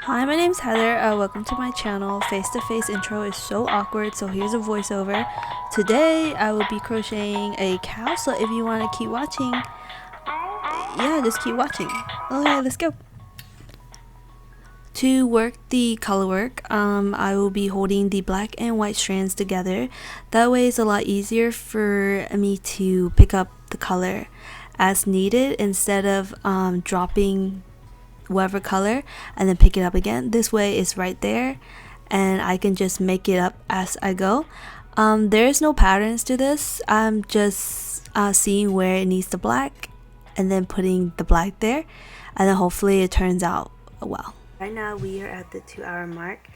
Hi, my name's Heather. Welcome to my channel. Face-to-face intro is so awkward, so here's a voiceover. Today, I will be crocheting a cow, so if you want to keep watching, yeah, just keep watching. Okay, let's go. To work the color work, I will be holding the black and white strands together. That way it's a lot easier for me to pick up the color as needed instead of dropping whatever color and then pick it up again. This way it's right there and I can just make it up as I go. There's no patterns to this. I'm just seeing where it needs the black and then putting the black there, and then hopefully it turns out well. Right now we are at the 2-hour mark,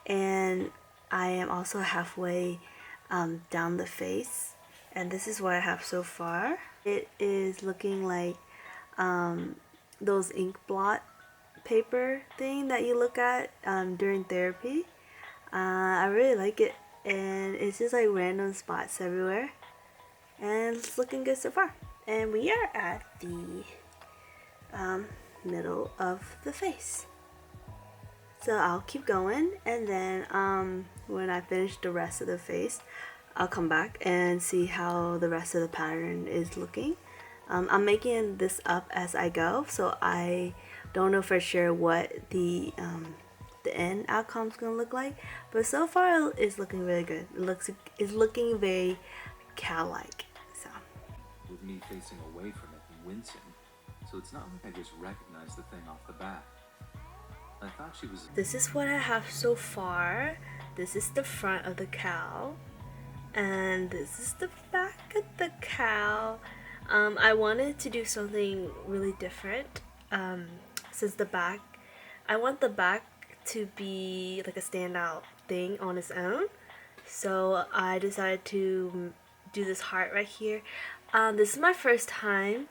and I am also halfway down the face, and this is what I have so far. It is looking like those ink blot paper thing that you look at during therapy. I really like it, and it's just like random spots everywhere, and it's looking good so far. And we are at the middle of the face, so I'll keep going, and then when I finish the rest of the face, I'll come back and see how the rest of the pattern is looking. I'm making this up as I go, so I don't know for sure what the end outcome is gonna look like, but so far it's looking really good. It's looking very cow-like. So with me facing away from it and wincing, so it's not like I just recognized the thing off the bat. I thought she was. This is what I have so far. This is the front of the cow, and this is the back of the cow. I wanted to do something really different. Since the back, I want the back to be like a standout thing on its own, so I decided to do this heart right here. This is my first time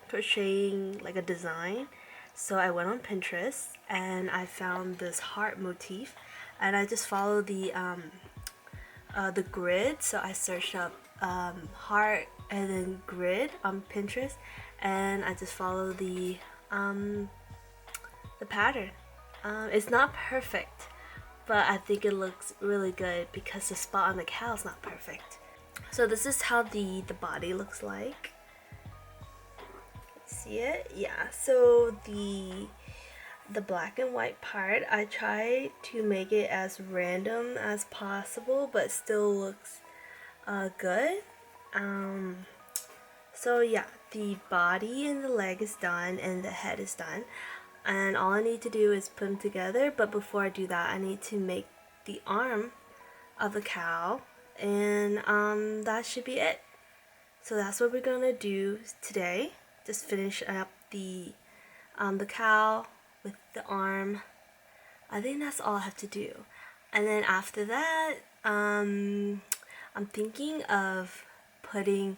crocheting like a design, so I went on Pinterest and I found this heart motif, and I just followed the grid. So I searched up heart and then grid on Pinterest, and I just follow the pattern. It's not perfect, but I think it looks really good because the spot on the cow is not perfect. So this is how the body looks like. See it? Yeah. So the black and white part, I try to make it as random as possible, but still looks good. So yeah, the body and the leg is done and the head is done, and all I need to do is put them together. But before I do that, I need to make the arm of the cow, and that should be it. So that's what we're gonna do today. Just finish up the cow with the arm. I think that's all I have to do. And then after that, I'm thinking of putting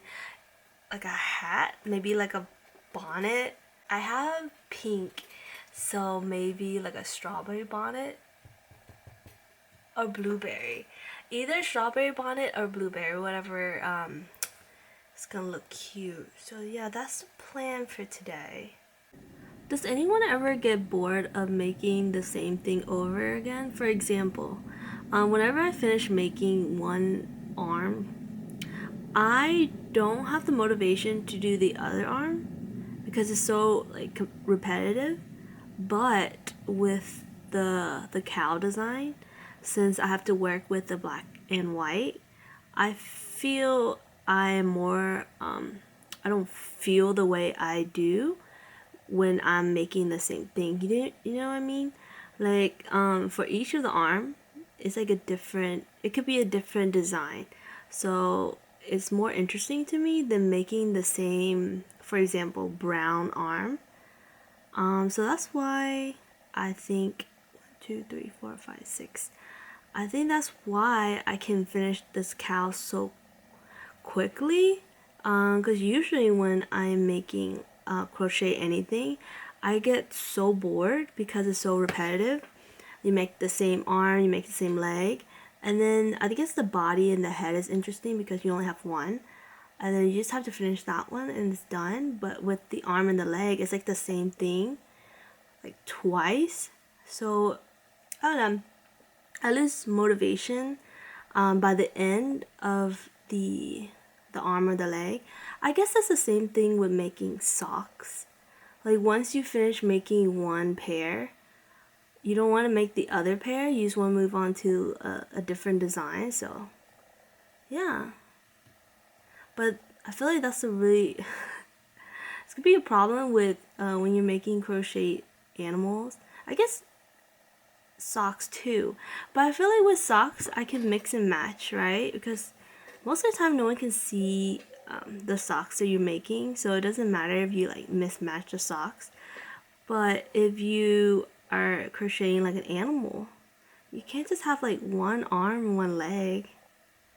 like a hat, maybe like a bonnet. I have pink, so maybe like a strawberry bonnet or blueberry. Either strawberry bonnet or blueberry, whatever. It's gonna look cute. So yeah, that's the plan for today. Does anyone ever get bored of making the same thing over again? For example, whenever I finish making one arm, I don't have the motivation to do the other arm because it's so like repetitive. But with the cow design, since I have to work with the black and white, I feel I am more I don't feel the way I do when I'm making the same thing. You know what I mean? Like for each of the arm, it's like a different, it could be a different design. So it's more interesting to me than making the same, for example, brown arm. So that's why I think 1, 2, 3, 4, 5, 6. I think that's why I can finish this cow so quickly. Because usually when I'm making crochet anything, I get so bored because it's so repetitive. You make the same arm, you make the same leg, and then I guess the body and the head is interesting because you only have one, and then you just have to finish that one and it's done. But with the arm and the leg, it's like the same thing like twice. So I don't know, I lose motivation by the end of the arm or the leg. I guess that's the same thing with making socks. Like once you finish making one pair, you don't want to make the other pair. You just want to move on to a different design. So yeah, but I feel like that's a really it's gonna be a problem with when you're making crochet animals. I guess socks too, but I feel like with socks I can mix and match, right? Because most of the time no one can see the socks that you're making, so it doesn't matter if you like mismatch the socks. But if you are crocheting like an animal, you can't just have like one arm and one leg.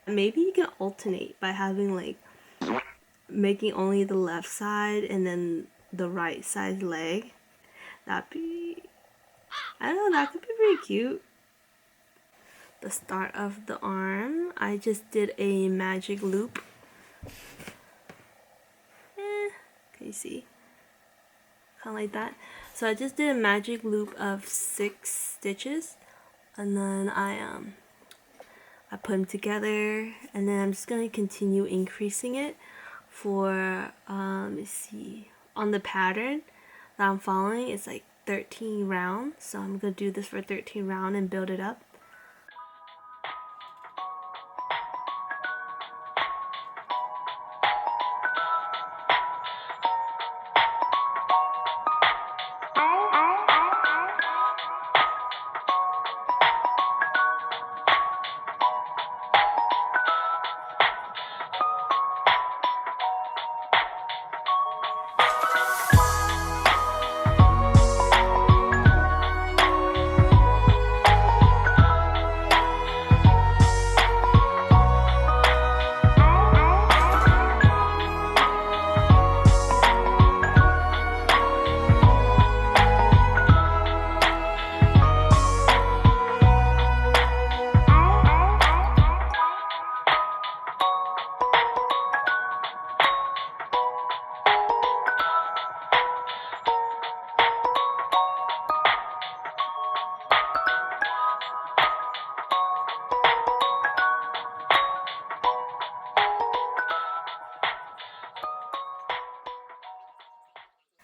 Maybe you can alternate by having like making only the left side and then the right side leg. That'd be, I don't know, that could be pretty cute. The start of the arm, I just did a magic loop. Can you see? Kind of like that. So I just did a magic loop of 6 stitches, and then I put them together, and then I'm just gonna continue increasing it for let me see, on the pattern that I'm following it's like 13 rounds, so I'm gonna do this for 13 rounds and build it up.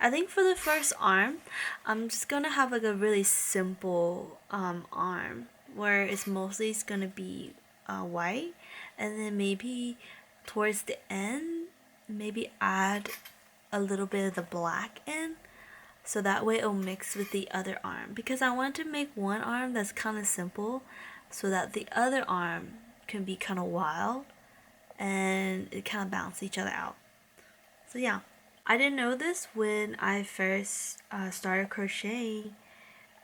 I think for the first arm, I'm just gonna have like a really simple arm where it's mostly it's gonna be white, and then maybe towards the end, maybe add a little bit of the black in, so that way it'll mix with the other arm. Because I want to make one arm that's kind of simple, so that the other arm can be kind of wild, and it kind of balance each other out. So yeah. I didn't know this when I first started crocheting,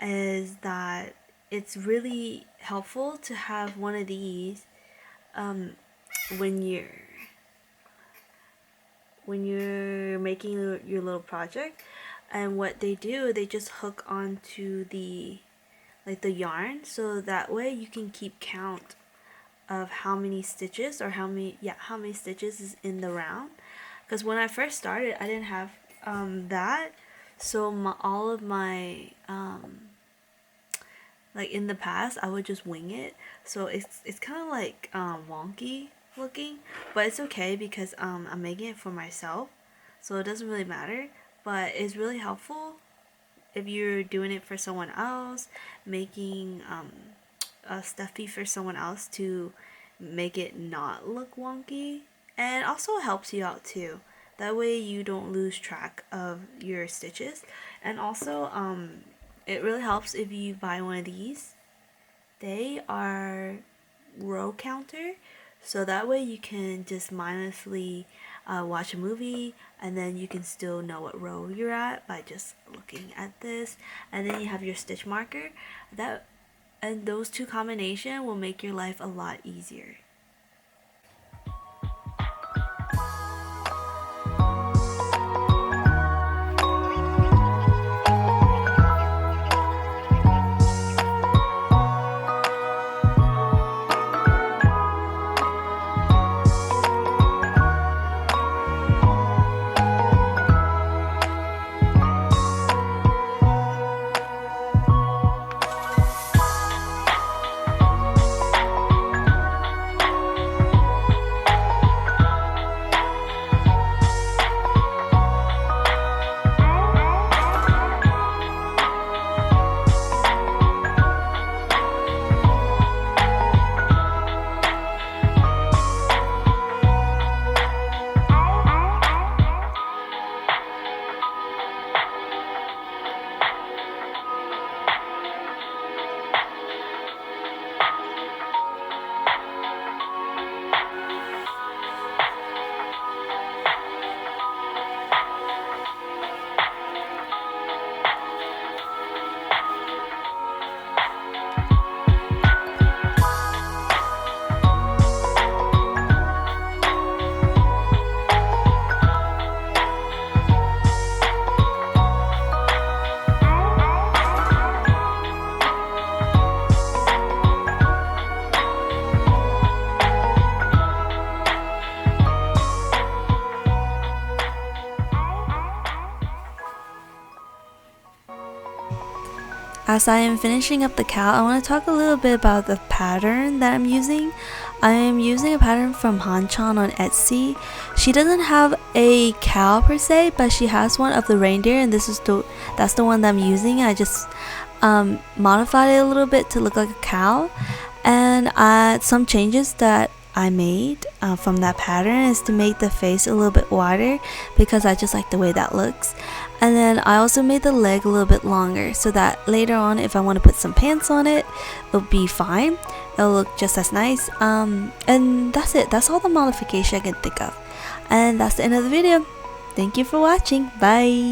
is that it's really helpful to have one of these when you're making your little project. And what they do, they just hook onto the yarn, so that way you can keep count of how many stitches or how many stitches is in the round. Because when I first started, I didn't have that, so all of my like in the past, I would just wing it. So it's kind of like wonky looking, but it's okay because I'm making it for myself, so it doesn't really matter. But it's really helpful if you're doing it for someone else, making a stuffy for someone else, to make it not look wonky. And also helps you out too. That way you don't lose track of your stitches. And also it really helps if you buy one of these. They are row counter, so that way you can just mindlessly watch a movie, and then you can still know what row you're at by just looking at this. And then you have your stitch marker, and those two combination will make your life a lot easier. as I am finishing up the cow, I want to talk a little bit about the pattern that I'm using. I am using a pattern from Hainchan on Etsy. She doesn't have a cow per se, but she has one of the reindeer, and that's the one that I'm using. I just modified it a little bit to look like a cow, and some changes that I made from that pattern is to make the face a little bit wider because I just like the way that looks. And then I also made the leg a little bit longer so that later on, if I want to put some pants on it, it'll be fine. It'll look just as nice. And that's it. That's all the modification I can think of. And that's the end of the video. Thank you for watching. Bye.